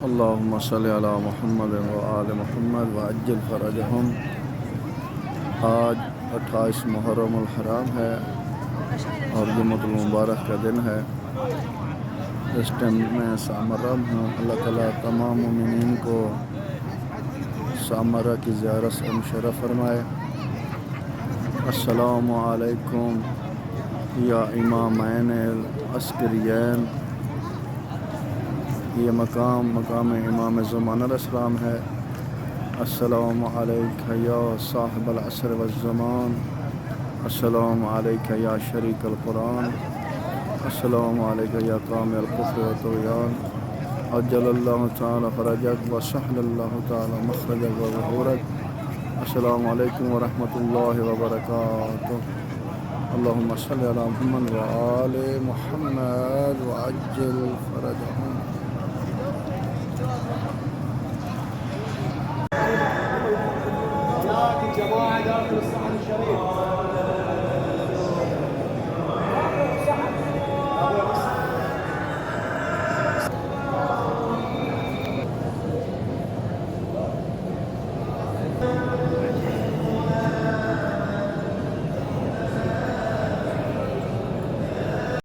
अल्लाहुम्मा सल्लि अला मुहम्मद व आले मुहम्मद व अज्जिल फ़रजहुम। आज 28 मुहर्रमुल हराम है और जुम्मतुल मुबारक का दिन है। इस टाइम में सामरम हूँ। अल्लाह ताला तमाम मोमिनीन को सामरा की ज़ियारत से मुशर्रफ फरमाए। अस्सलामु अलैकुम या इमामैन अस्करियैन। ये मकाम इमाम ज़मान अलैहिस्सलाम है। अस्सलामु अलैका या साहिबल असर वज़्ज़मान। अस्सलामु अलैका या शरीकल कुरान। अस्सलामु अलैका या कामिल कुफ्र व तुग़यान। अज्जलल्लाहु तआला फ़रजक व सहलल्लाहु तआला मख़रजक व ज़ुहूरक। अस्सलामु अलैकुम व रहमतुल्लाहि व बरकातुहू। अल्लाहुम्मा सल्लि अला मुहम्मद व आले मुहम्मद व अज्जिल फ़रजहुम।